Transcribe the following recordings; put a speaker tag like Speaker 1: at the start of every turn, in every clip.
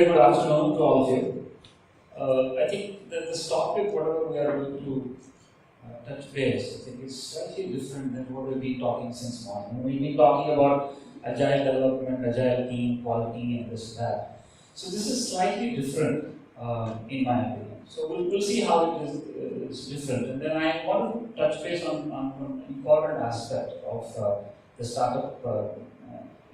Speaker 1: very good afternoon to all of you. I think that this topic, whatever we are going to touch base, I think is slightly different than what we've been talking since morning. We've been talking about agile development, agile team, quality, and this and that. So this is slightly different in my opinion. So we'll see how it is different. And then I want to touch base on an important aspect of the startup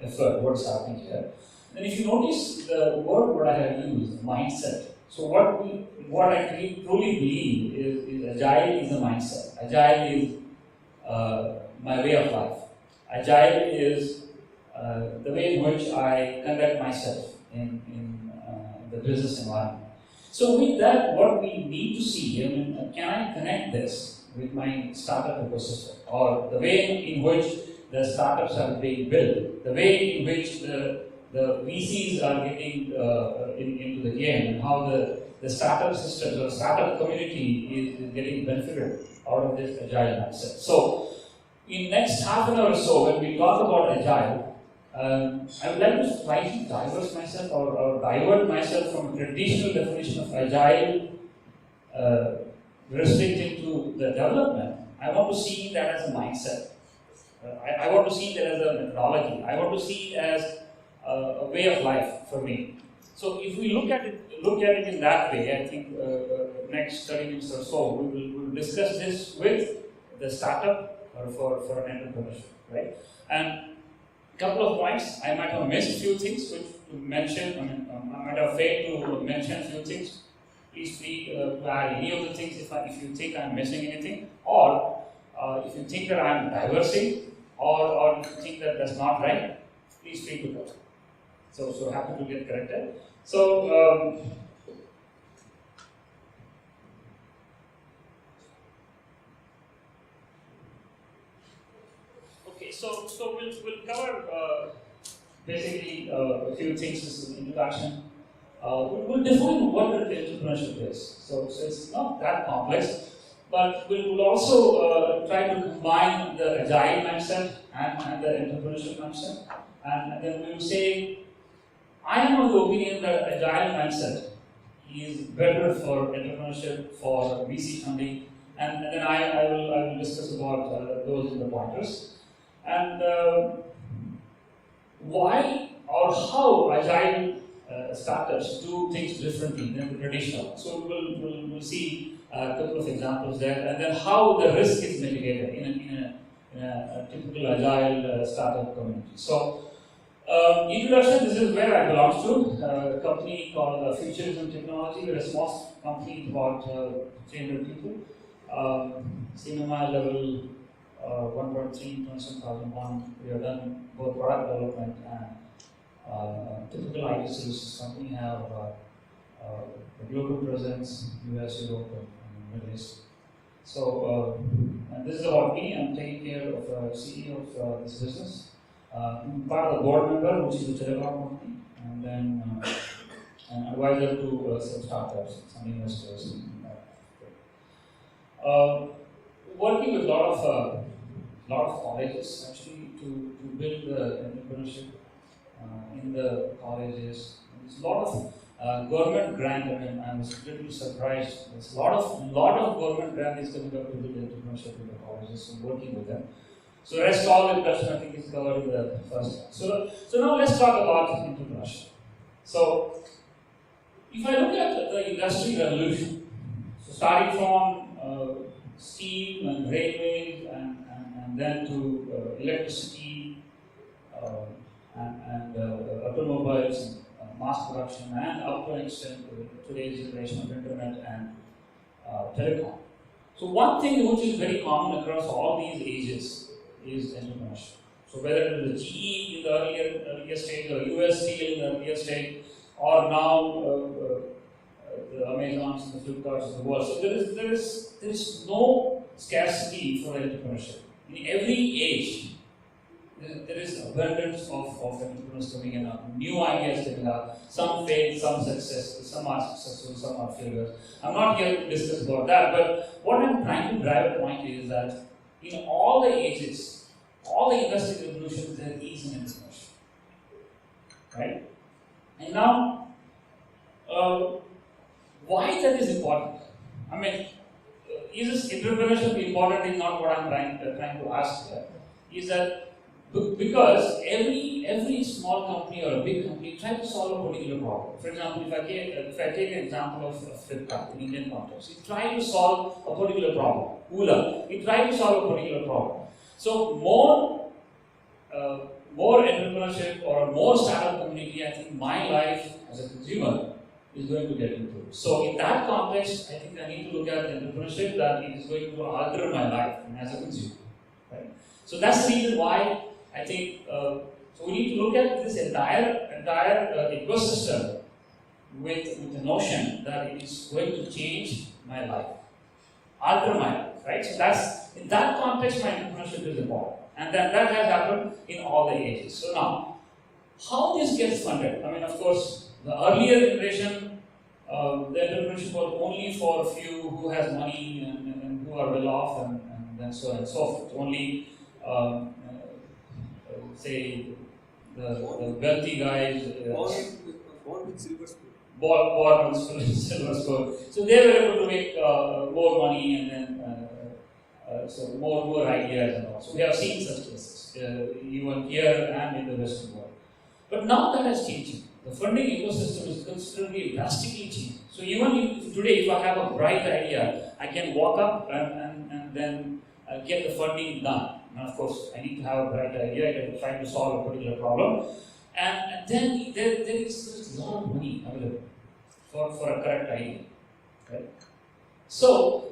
Speaker 1: effort, what's happening here. And if you notice the word what I have used, mindset. So what I truly believe is agile is a mindset. Agile is my way of life. Agile is the way in which I conduct myself in the business environment. So with that, what we need to see, I mean, can I connect this with my startup ecosystem, or the way in which the startups are being built, the way in which the VCs are getting into the game, and how the startup systems or startup community is getting benefited out of this agile mindset. So, in next half an hour or so, when we talk about agile, I would like to slightly divert myself or divert myself from a traditional definition of agile restricted to the development. I want to see that as a mindset. I want to see that as a methodology. I want to see it as a way of life for me. So if we look at it in that way, I think next 30 minutes or so we will discuss this with the startup or for an entrepreneurship, right? And a couple of points, I might have missed a few things which to mention. I might have failed to mention a few things. Please free to add any of the things if you think I'm missing anything, or if you think that I'm diversing, or if you think that that's not right, please free to go. So happy to get corrected. So okay, so we'll cover basically a few things as an introduction. We'll define what entrepreneurship is. So it's not that complex, but we'll also try to combine the agile mindset and the entrepreneurship mindset, and then we will say, I am of the opinion that agile mindset is better for entrepreneurship, for VC funding, and then I will discuss about those in the pointers. And why or how agile startups do things differently than the traditional. So we'll see a couple of examples there, and then how the risk is mitigated in a typical agile startup community. So introduction, this is where I belong to, a company called Futurism Technology. We're a small company, about 300 people. Cinema level 1.3, 2001. We have done both product development and typical IT services company. Have a global presence, US, Europe, and Middle East. So, and this is about me. I'm taking care of CEO of this business. I'm part of the board member, which is a telecom company, and then an advisor to some startups, some investors. Working with a lot of colleges actually to build the entrepreneurship in the colleges. There's a lot of government grant. I mean, I was a little surprised. There's a lot of government grant is coming up to build entrepreneurship in the colleges. So working with them. So rest all the question I think is covered in the first one. So now let's talk about entrepreneurship. So if I look at the industry revolution, so starting from steam and railways and then to electricity and automobiles and mass production, and up to an extent today's generation of internet and telecom. So one thing which is very common across all these ages is entrepreneurship. So whether it is the GE in the earlier stage, or US Steel in the earlier stage, or now the Amazons and the Flipkarts of the world. So there is no scarcity for entrepreneurship. In every age, there is abundance of entrepreneurs coming in, new ideas coming up. Some fail, some success, some are successful, some are failures. I'm not here to discuss about that, but what I'm trying to drive at point is that in all the ages, all the industry revolutions, there is an entrepreneurship, right? And now, Uh, why that is important? I mean, is this entrepreneurship important is not what I'm trying to ask here. Is that because every small company or a big company try to solve a particular problem. For example, if I take an example of Flipkart in Indian context, it tried to solve a particular problem. Ola, it tried to solve a particular problem. So more entrepreneurship or a more startup community, I think my life as a consumer is going to get improved. So in that context, I think I need to look at entrepreneurship that it is going to alter my life as a consumer. Right? So that's the reason why I think so we need to look at this entire ecosystem with the notion that it is going to change my life, alter my life, right? So that's in that context my entrepreneurship is important. And that has happened in all the ages. So now, how this gets funded? I mean, of course, the earlier generation, the entrepreneurship was only for a few who has money and who are well off and so on and so forth. Only, say, the wealthy guys.
Speaker 2: Born with silver spoon.
Speaker 1: Born with silver spoon. So they were able to make more money and then so more ideas and all. So we have seen such cases, even here and in the Western world. But now that has changed. The funding ecosystem is considerably, drastically changed. So even if today, if I have a bright idea, I can walk up and then get the funding done. And of course, I need to have a bright idea. I can try to solve a particular problem. And then there is a lot of money available for a correct idea. Right? So,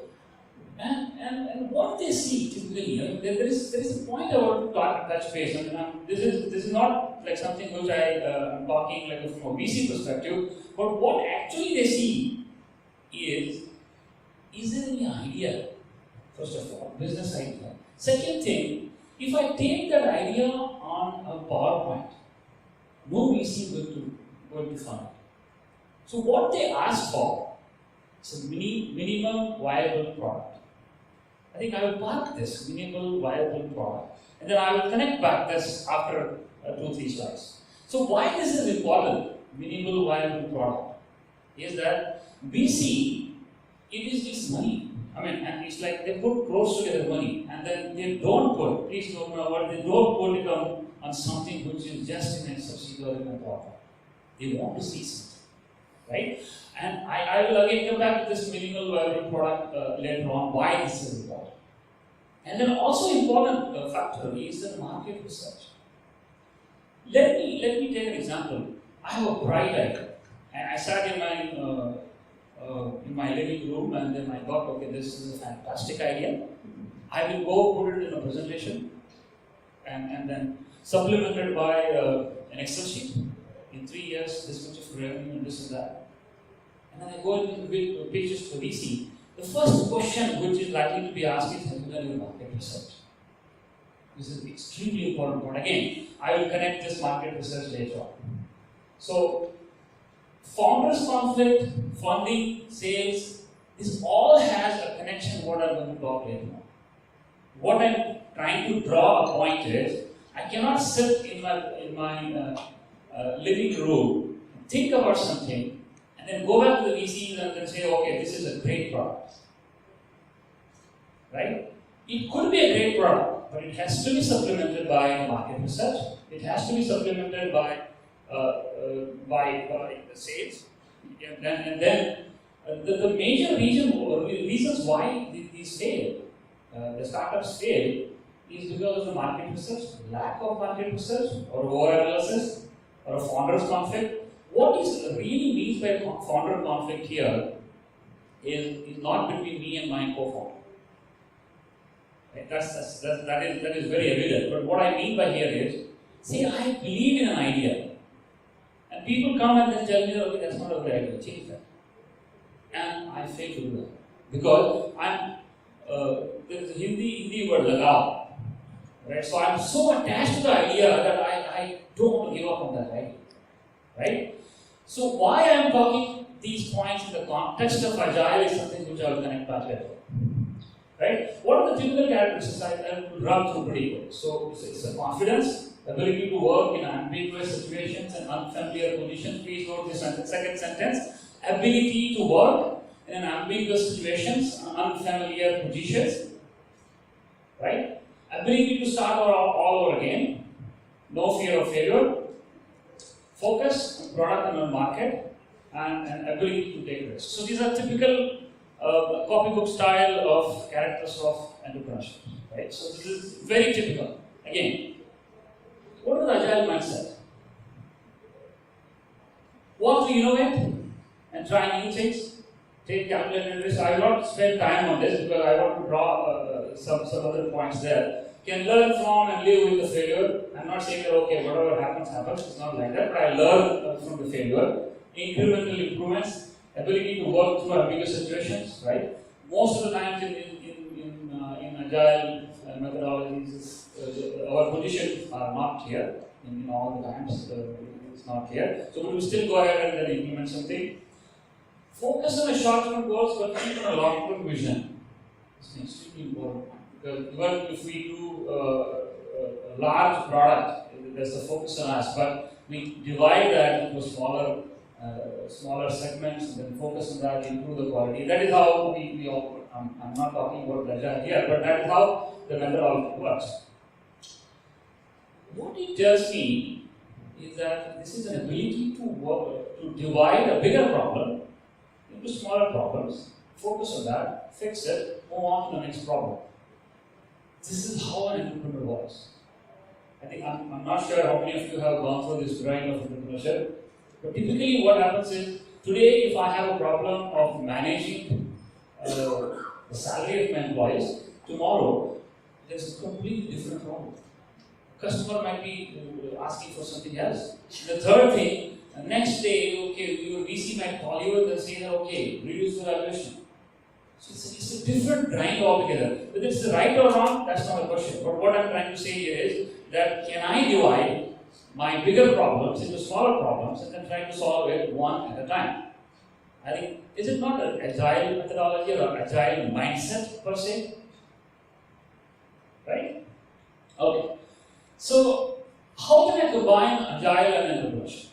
Speaker 1: and what they see typically, there is a point I want to touch base. I mean, this is not like something which I'm talking like from a VC perspective, but what actually they see is there any idea? First of all, business idea. Second thing, if I take that idea on a PowerPoint, no VC going to fund it. So what they ask for is a minimum viable product. I think I will park this minimal viable product and then I will connect back this after 2-3 slides. So why this is important, minimal viable product, is that we see it is this money. I mean, and it's like they put crores together money and then they don't put, please don't know what, they don't put it on something which is just in a subsidiary or in a product. They want to see something, right? And I will again come back to this minimal viable product later on, why this is important. And then also important factor is the market research. Let me take an example. I have a bright idea. And I sat in my living room and then I thought, okay, this is a fantastic idea. I will go put it in a presentation and then supplemented by an Excel sheet. In 3 years, this much of revenue and this and that. And then I go into the pages for VC. The first question which is likely to be asked is, have you done your market research? This is an extremely important point. Again, I will connect this market research later on. So, founders conflict, funding, sales, this all has a connection what I'm going to talk later on. What I'm trying to draw a point is, I cannot sit in my living room, think about something, and then go back to the VCs and then say, okay, this is a great product. Right? It could be a great product, but it has to be supplemented by market research. It has to be supplemented by the sales. And then the major reasons why these fail, the startups fail, is because of the market research, lack of market research, or over-analysis, or a founder's conflict. What is really means by founder conflict here is not between me and my co-founder. Right? That is very evident. But what I mean by here is, say I believe in an idea, and people come and then tell me, okay, that's not a good idea, change that. And I fail to do that. Because there's a Hindi word, lagav. Right? So I'm so attached to the idea that I don't want to give up on that idea. Right? So why I am talking these points in the context of Agile is something which I will connect back later. Right? What are the typical characteristics? I will run through pretty quick. So it's a confidence, ability to work in ambiguous situations and unfamiliar conditions. Please note this second sentence. ability to work in ambiguous situations, unfamiliar positions, right? Ability to start all over again, no fear of failure, focus on product and on market, and ability to take risks. So these are typical copybook style of characters of entrepreneurship, right? So this is very typical. Again, what is the agile mindset? Want to innovate and try new things, take calculated risks. I will not spend time on this because I want to draw some other points there. Can learn from and live with the failure. I'm not saying that okay, whatever happens, happens. It's not like that. But I learn from the failure. Incremental improvements, ability to work through ambiguous situations. Right. Most of the times in agile methodologies, our positions are not clear. In all the times, it's not clear. So we will still go ahead and then implement something. Focus on the short-term goals, but keep on a long-term vision. It's extremely important. Because even if we do a large product, there's a focus on us, but we divide that into smaller segments and then focus on that, improve the quality. That is how we operate. I'm not talking about Agile here, but that is how the methodology works. What it tells me is that this is an ability to divide a bigger problem into smaller problems, focus on that, fix it, move on to the next problem. This is how an entrepreneur works. I think I'm not sure how many of you have gone through this grind of entrepreneurship, but typically what happens is, today if I have a problem of managing the salary of my employees, tomorrow there's a completely different problem. Customer might be asking for something else. The third thing, next day, okay, your VC might call you and say that, okay, reduce the valuation. So it's a different grind altogether. Whether it's right or wrong, that's not a question. But what I'm trying to say here is that can I divide my bigger problems into smaller problems and then try to solve it one at a time? I think, is it not an agile methodology or an agile mindset per se? Right? Okay. So, how can I combine agile and entrepreneurship?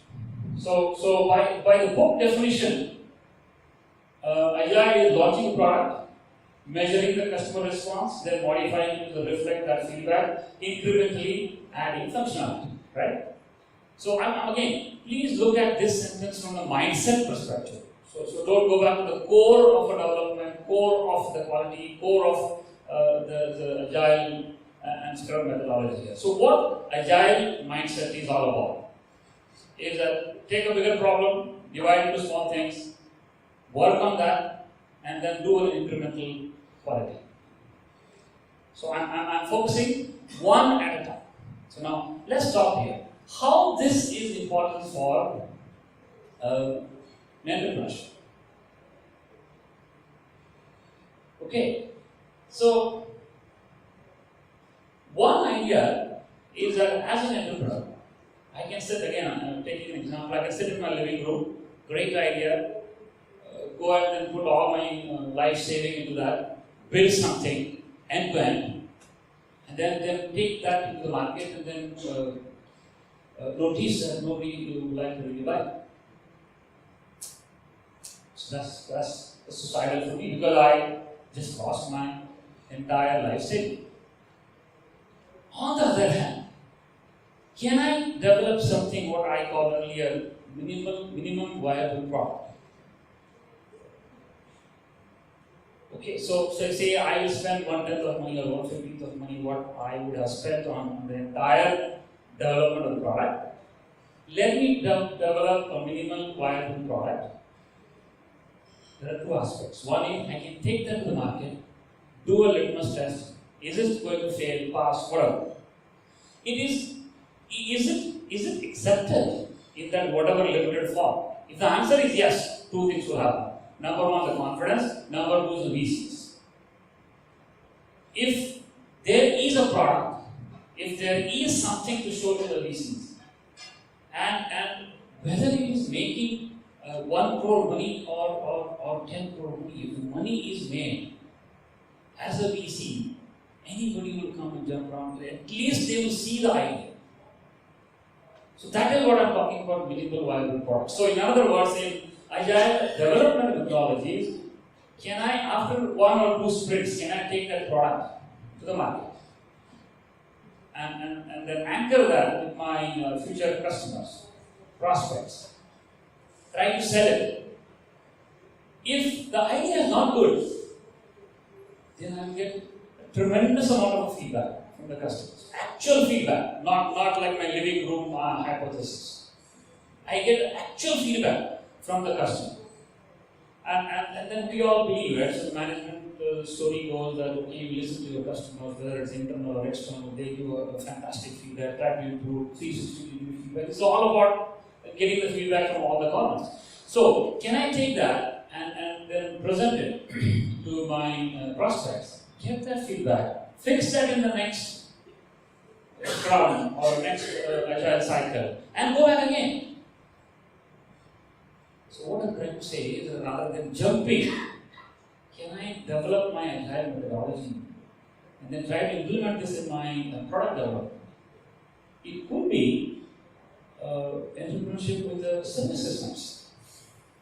Speaker 1: So by the book definition, agile is launching a product, measuring the customer response, then modifying it to reflect that feedback, incrementally adding functionality, right? So again, please look at this sentence from the mindset perspective. So don't go back to the core of a development, core of the quality, core of the agile and Scrum methodology here. So what agile mindset is all about is that take a bigger problem, divide it into small things, work on that, and then do an incremental quality. So I'm focusing one at a time. So now let's stop here. How this is important for entrepreneurship. Okay, so one idea is that as an entrepreneur, I can sit again, I'm taking an example, I can sit in my living room, great idea, go ahead and put all my life saving into that, build something end to end, and then take that into the market and then notice that nobody would like to really buy. So that's societal for me because I just lost my entire life saving. On the other hand, can I develop something what I called earlier minimum viable product? Okay, so say I will spend 1/10 of money or 1/15 of money what I would have spent on the entire development of the product. Let me develop a minimum viable product. There are two aspects. One is I can take that to the market, do a litmus test. Is it going to fail, pass, whatever? Is it accepted in that whatever limited form? If the answer is yes, two things will happen. Number one, the confidence. Number two is the VCs. If there is a product, if there is something to show to the VCs, and whether it is making 1 crore money or 10 crore money, if the money is made as a VC, anybody will come and jump around there. At least they will see the idea. So that is what I'm talking about, minimal viable product. So in other words, agile development methodologies, can I, after 1 or 2 sprints, can I take that product to the market? And then anchor that with my future customers, prospects. Try to sell it. If the idea is not good, then I'll get a tremendous amount of feedback from the customers. Actual feedback, not like my living room hypothesis. I get actual feedback from the customer. And then we all believe, right? So the management story goes that, okay, you listen to your customers, whether it's internal or external, they give a fantastic feedback, try to improve, 360-degree feedback. It's all about getting the feedback from all the corners. So, can I take that and then present it to my prospects, get that feedback, fix that in the next scrum or next agile cycle, and go back again? So what I'm trying to say is that rather than jumping, can I develop my agile methodology and then try to implement this in my product development? It could be entrepreneurship with the service systems.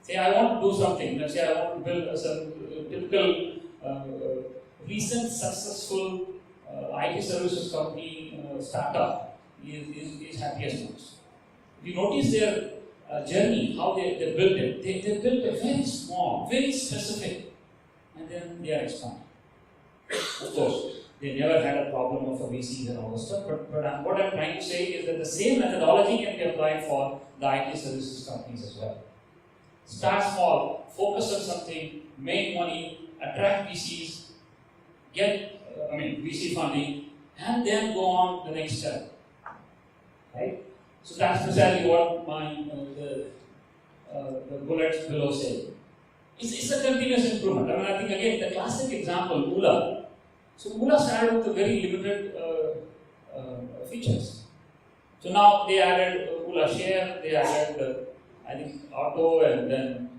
Speaker 1: Say I want to do something, let's say I want to build a typical recent successful IT services company startup is Happiest Months. If you notice their journey, how they built it, they built it very small, very specific, and then they are expanding. Of course, they never had a problem of a VCs and all this stuff, but what I'm trying to say is that the same methodology can be applied for the IT services companies as well. Start small, focus on something, make money, attract VCs, get VC funding, and then go on the next step. Right? So that's precisely what my the bullets below say. It's a continuous improvement. I think again the classic example, Moola. So Moola started with very limited features. So now they added Moola Share, they added I think Auto, and then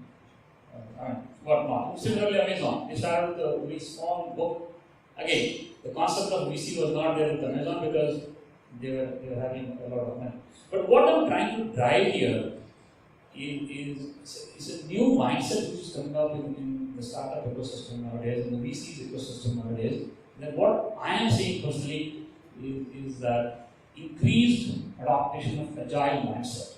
Speaker 1: whatnot. Similarly, Amazon. They started with a very small book. Again, the concept of VC was not there with Amazon because they were having a lot of money. But what I'm trying to drive here is a new mindset which is coming up in the startup ecosystem nowadays, in the VC's ecosystem nowadays. That what I am seeing personally is that increased adaptation of agile mindset.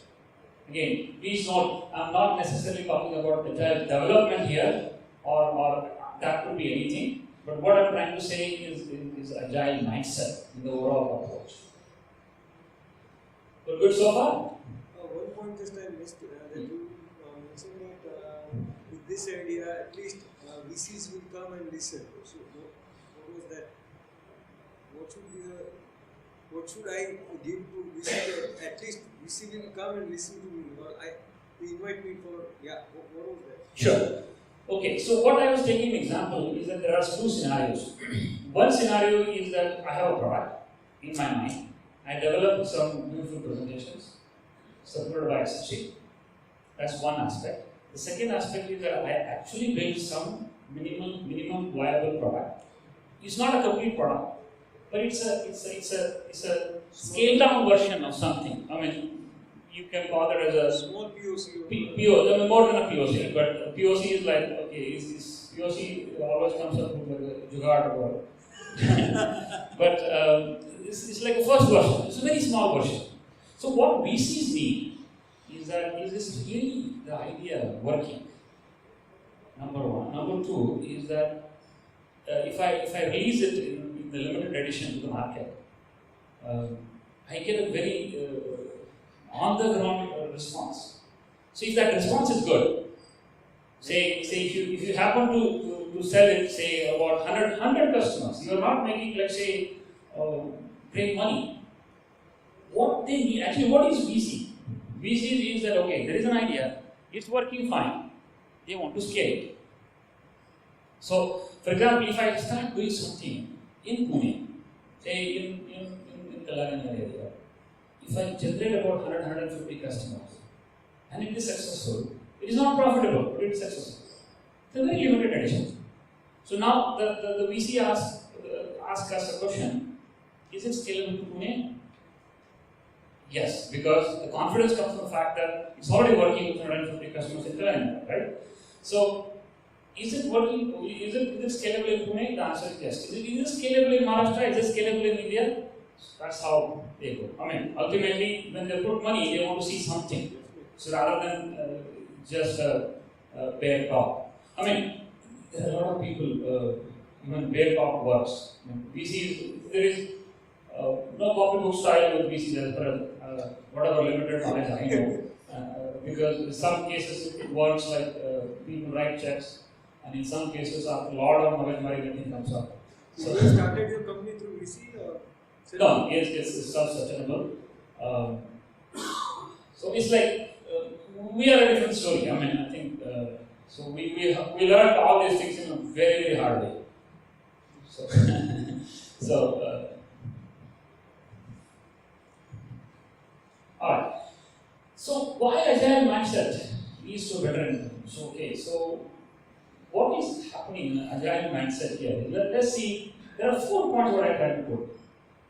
Speaker 1: Again, please note, I'm not necessarily talking about agile development here, or that could be anything. But what I'm trying to say is agile mindset in the overall approach. Good so far?
Speaker 2: One point just I missed that you mentioned that with this idea, at least VCs will come and listen. So what was that? What should I give to VC that at least VC will come and listen to me, or they invite me for what was that?
Speaker 1: Sure. Okay, so what I was taking an example is that there are 2 scenarios. One scenario is that I have a product in my mind. I developed some beautiful presentations supported by Excel. That's one aspect. The second aspect is that I actually built some minimum viable product. It's not a complete product, but it's a scaled down version of something. You can call it as a
Speaker 2: small POC.
Speaker 1: POC, more than a POC, but POC is like, okay, POC always comes up with like a jugaad word. But it's like a first version. It's a very small version. So what VCs need is this really the idea working? Number one. Number two is that if I release it in the limited edition to the market, I get a very on the ground response. So if that response is good, say if you happen to sell it, say about 100 customers, you are not making, let's say, great money. What they need, actually, what is VC? VC is that, okay, there is an idea, it's working fine, they want to scale it. So, for example, if I start doing something in Pune, say in Kalangana area, if I generate about 150 customers, and it is successful, it is not profitable, but it is successful. It's a very limited edition. So now the VC asks us a question, is it scalable to Pune? Yes, because the confidence comes from the fact that it's already working with 150 customers in China, right? So, is it working? Is it scalable in Pune? The answer is yes. Is it scalable in Maharashtra? Is it scalable in India? That's how they go. I mean, ultimately, when they put money, they want to see something. So rather than just bare talk. I mean, there are a lot of people, even bare talk works. I mean, VC, there is no copybook style with VC as per whatever limited knowledge I know. Because in some cases it works like people write checks, and in some cases after a lot of knowledge, nothing comes up.
Speaker 2: So you started your company through VC or?
Speaker 1: No, it's self-sustainable. So it's like we are a different story. I mean, I think so. We learned all these things in a very very hard way. So so all right. So why agile mindset leads to better income? So okay. So what is happening in agile mindset here? Let's see. There are 4 points what I try to put.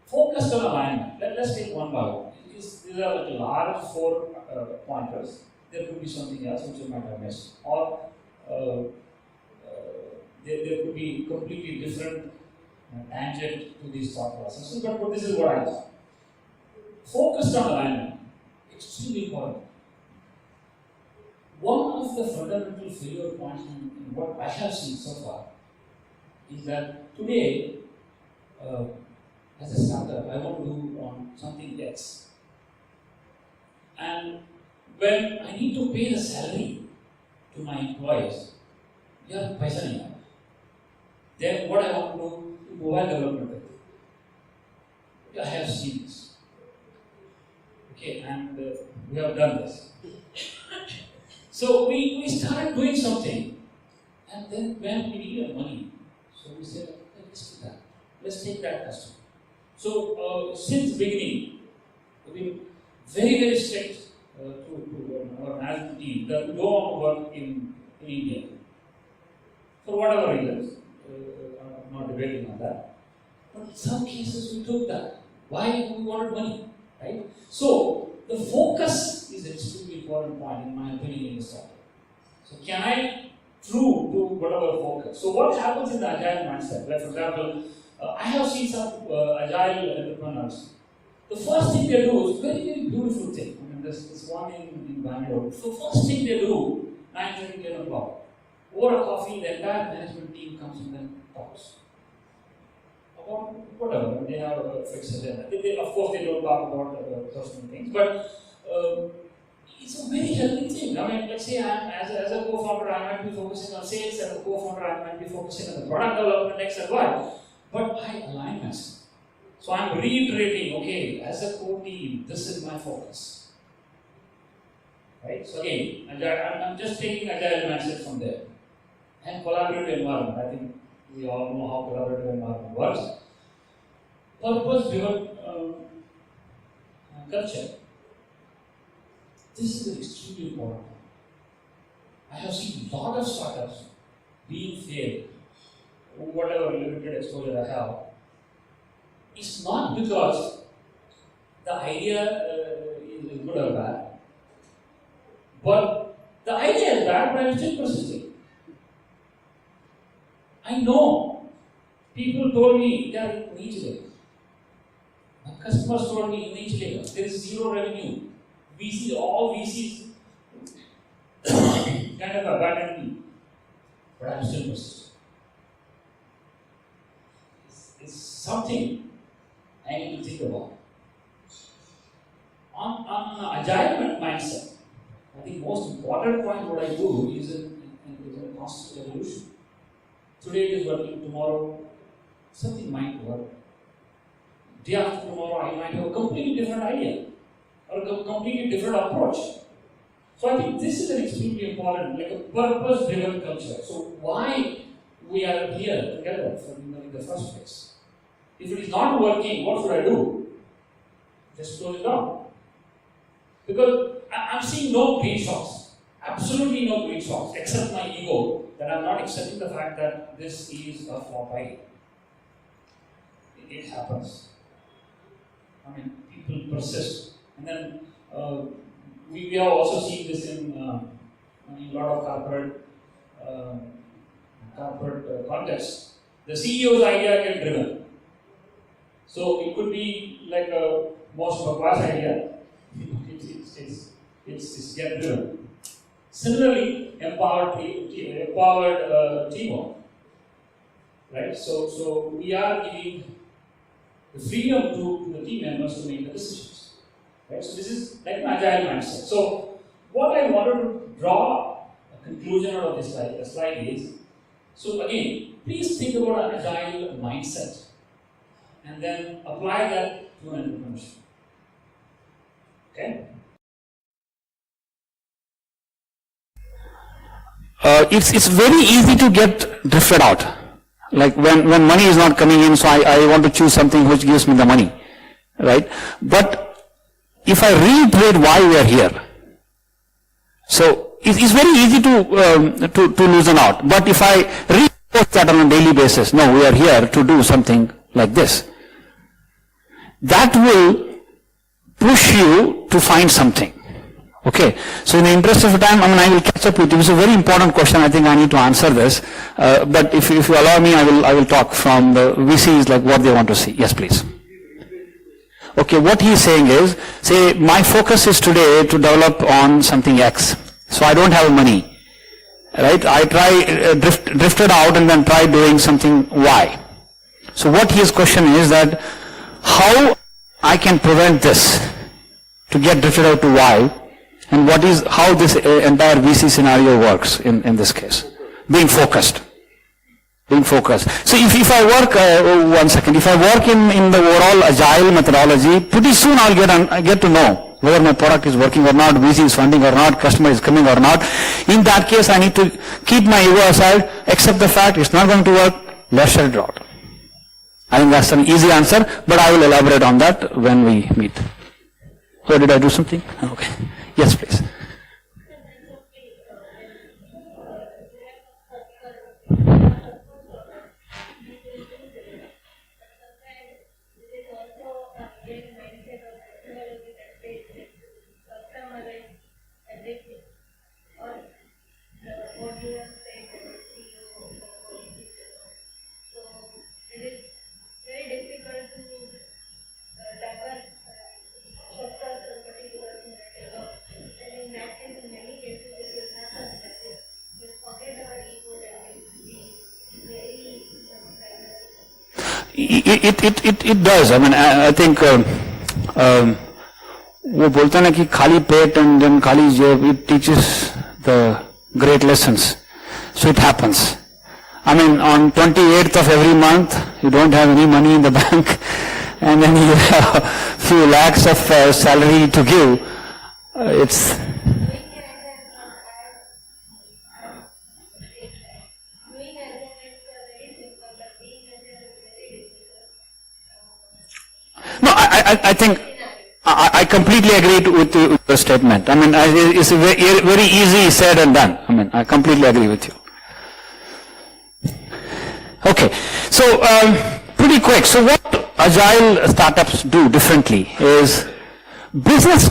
Speaker 1: Focused on alignment. Let's take one by one. These are like large 4 pointers. There could be something else which you might have missed, or there could be completely different tangent to these thought processes. But this is what I thought. Focused on alignment. Extremely important. One of the fundamental failure points in what I have seen so far is that today, as a startup, I want to do on something X. And when I need to pay the salary to my employees, they are paisa nahi hai. Then what I want to do is mobile development. I have seen this. Okay, and we have done this. So we started doing something, and then when we needed money, so we said, let's do that. Let's take that customer. So since the beginning, we've been very very strict to our management team that we don't want to work in India for whatever reasons. I'm not debating on that. But in some cases we took that. Why? We wanted money, right? So the focus is an extremely important point in my opinion in the startup. So can I true to whatever focus? So what happens in the agile mindset? Like for example, I have seen some agile entrepreneurs. The first thing they do is very very beautiful thing. I mean, there's one in Bangalore. So first thing they do, 9:30, 10 o'clock, over a coffee, the entire management team comes and then talks about whatever. They have a fixed agenda. Of course, they don't talk about personal things, but it's a very healthy thing. I mean, let's say as a co-founder, I might be focusing on sales. As a co-founder, I might be focusing on the product development X and Y. But I align myself. So I'm reiterating, okay, as a core team, this is my focus. Right? So again, I'm just taking agile mindset from there. And collaborative environment. I think we all know how collaborative environment works. Purpose-driven culture. This is an extremely important one. I have seen a lot of startups being failed, whatever limited exposure I have. It's not because the idea is good or bad, but the idea is bad, but I'm still persisting. I know people told me they are in niche. My customers told me in niche there is zero revenue. VC, all VCs kind of abandoned me, but I'm still persisting. It's something I need to think about. On agile mindset, I think most important point what I do is a constant evolution. Today it is working, tomorrow something might work. Day after tomorrow I might have a completely different idea or a completely different approach. So I think this is an extremely important, like a purpose-driven culture. So why we are here together in the first place? If it is not working, what should I do? Just close it down. Because I'm seeing no green shots. Absolutely no green shots, except my ego, that I'm not accepting the fact that this is a flop idea. It happens. I mean, people persist. And then we have also seen this in a lot of corporate contexts. The CEO's idea get driven. So it could be like a most backward idea. It's get driven. Similarly, empowered teamwork, right? So we are giving the freedom to the team members to make the decisions, right? So this is like an agile mindset. So what I wanted to draw a conclusion out of this slide is, so again, please think about an agile mindset and then apply that to an entrepreneurship. Okay?
Speaker 3: It's very easy to get drifted out. Like when money is not coming in, so I want to choose something which gives me the money, right? But if I reiterate why we are here, so it's very easy to loosen out. But if I reinforce that on a daily basis, no, we are here to do something like this, that will push you to find something. Okay, so in the interest of time, I will catch up with you. It's a very important question. I think I need to answer this. But if you allow me, I will talk from the VCs, like what they want to see. Yes, please. Okay, what he is saying is, say my focus is today to develop on something X. So I don't have money, right? I drifted out and then try doing something Y. So what his question is that how I can prevent this to get drifted out to Y, and how this entire VC scenario works in this case. Being focused. So if I work, one second, if I work in the overall agile methodology, pretty soon I'll get to know whether my product is working or not, VC is funding or not, customer is coming or not. In that case, I need to keep my ego aside, accept the fact it's not going to work, let's shut it out. I think that's an easy answer, but I will elaborate on that when we meet. So did I do something? Okay. Yes, please. It does. I think वो बोलते हैं ना कि खाली पेट and then खाली जेब, it teaches the great lessons. So it happens. On 28th of every month, you don't have any money in the bank, and then you have a few lakhs of salary to give. It's no, I think I completely agree with your statement. It's very easy said and done. I completely agree with you. Okay, so pretty quick. So what agile startups do differently is business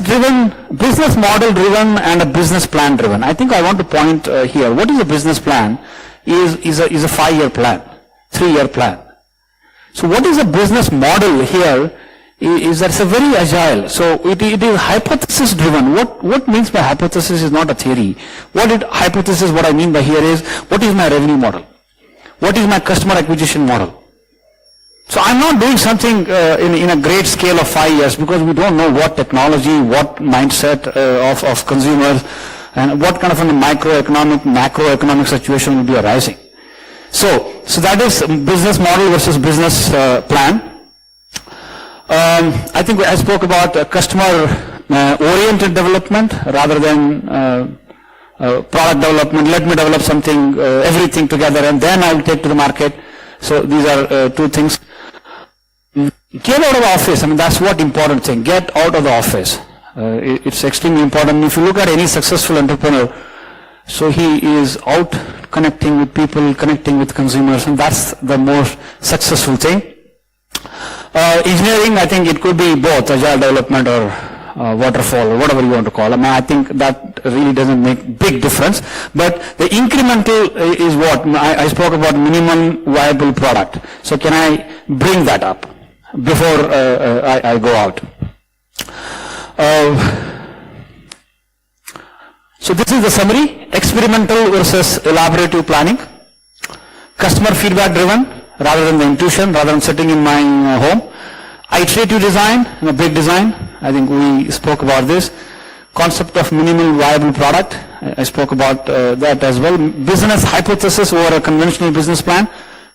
Speaker 3: model driven and a business plan driven. I think I want to point here. What is a business plan? Is a 5-year plan, 3-year plan. So what is a business model here? Is that it's a very agile. So it is hypothesis driven. What means by hypothesis is not a theory. What I mean by here is, what is my revenue model? What is my customer acquisition model? So I'm not doing something in a great scale of 5 years, because we don't know what technology, what mindset of consumers, and what kind of a macroeconomic situation will be arising. So that is business model versus business plan. I think I spoke about customer-oriented development rather than product development. Let me develop something, everything together, and then I will take to the market. So these are two things. Get out of the office. That's what important thing. Get out of the office. It's extremely important. If you look at any successful entrepreneur, so he is out connecting with people, connecting with consumers, and that's the most successful thing. Engineering, I think it could be both agile development or waterfall, or whatever you want to call it. I think that really doesn't make big difference. But the incremental is what I spoke about, minimum viable product. So can I bring that up before I go out? So this is the summary: experimental versus elaborative planning, customer feedback driven rather than the intuition, rather than sitting in my home. Iterative design, big design, I think we spoke about this. Concept of minimal viable product, I spoke about that as well. Business hypothesis over a conventional business plan.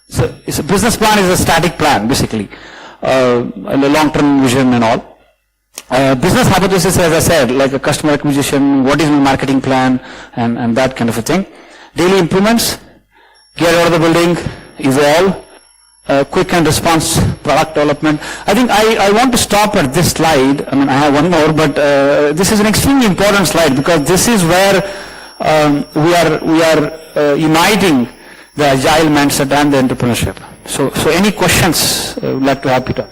Speaker 3: So it's a business plan is a static plan, basically, a long-term vision and all. Business hypothesis, as I said, like a customer acquisition, what is my marketing plan, and that kind of a thing. Daily improvements, get out of the building, evolve. Quick and response product development. I think I want to stop at this slide. I have one more, but this is an extremely important slide because this is where we are uniting the agile mindset and the entrepreneurship. So any questions? I would like to have Peter.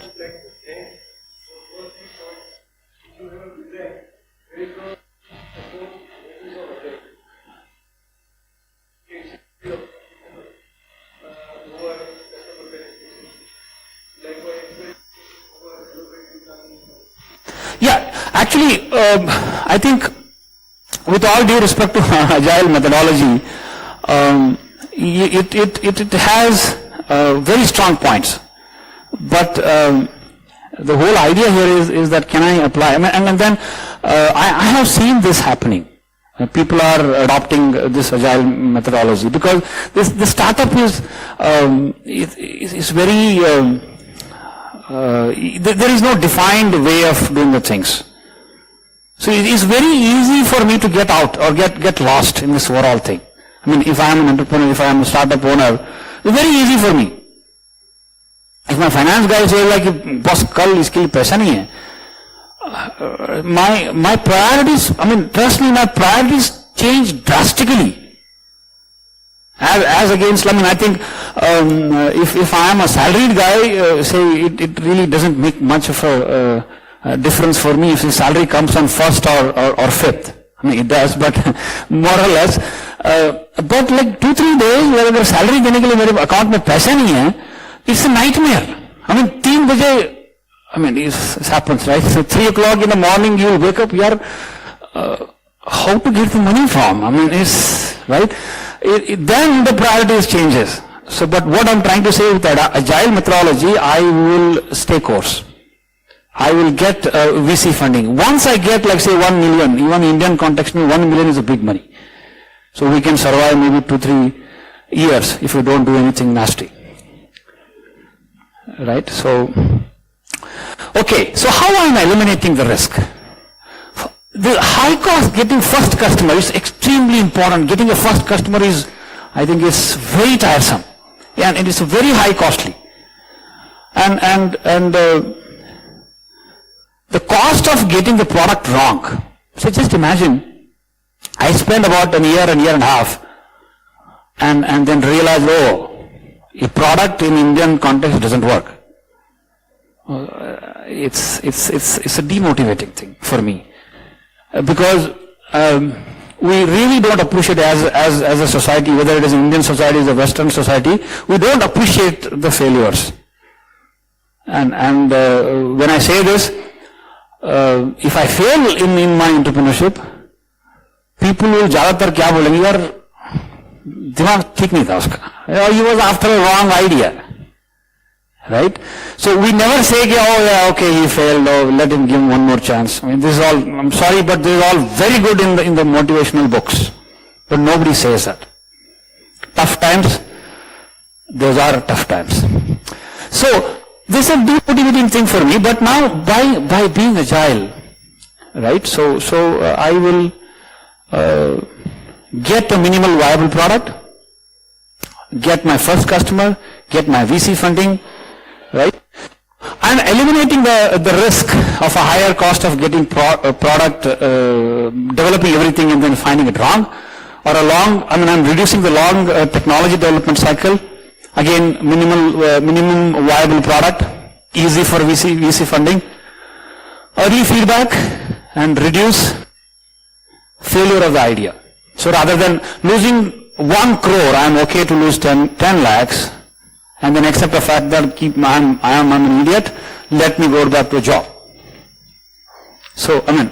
Speaker 3: Yeah, actually, I think with all due respect to agile methodology, it has very strong points. But the whole idea here is that can I apply? And then I have seen this happening. People are adopting this agile methodology because the startup is very. There is no defined way of doing the things. So it is very easy for me to get out or get lost in this overall thing. If I am an entrepreneur, if I am a startup owner, it's very easy for me. If my finance guy says like, boss, kal iske liye paisa nahi hai. My priorities, trust me, my priorities change drastically. As against, I think if I am a salaried guy, say it really doesn't make much of a difference for me if the salary comes on first or fifth. It does, but more or less. But like 2-3 days where अगर salary देने के लिए मेरे account में पैसा नहीं है, it's a nightmare. 3 बजे, it happens, right? So 3 o'clock in the morning you wake up, how to get the money from? It's right. Then the priorities changes. So, but what I'm trying to say with that agile methodology, I will stay course. I will get VC funding. Once I get, like say 1 million, even in Indian context, 1 million is a big money. So we can survive maybe 2-3 years if we don't do anything nasty. Right? So, okay. So how am I eliminating the risk? The high cost getting first customer is extremely important. Getting a first customer is, I think, is very tiresome, and it is very high costly. And the cost of getting the product wrong. So just imagine, I spent about a year and a half, and then realized, a product in Indian context doesn't work. It's a demotivating thing for me. Because we really don't appreciate as a society, whether it is Indian society or Western society, we don't appreciate the failures. And when I say this, if I fail in my entrepreneurship, people will ज़्यादातर क्या बोलेंगे, यार दिमाग ठीक नहीं था उसका, he was after a wrong idea. Right? So we never say, okay, he failed, let him give him one more chance. This is all, I'm sorry, but this is all very good in the motivational books. But nobody says that. Tough times, those are tough times. So, this is a demotivating thing for me, but now by being agile, right? So I will get a minimal viable product, get my first customer, get my VC funding, right? And eliminating the risk of a higher cost of getting product, developing everything and then finding it wrong, or I'm reducing the long technology development cycle. Again, minimum viable product, easy for VC funding. Early feedback, and reduce failure of the idea. So rather than losing 1 crore, I am okay to lose 10 lakhs and then accept the fact that I am an idiot, let me go back to a job. So, I mean,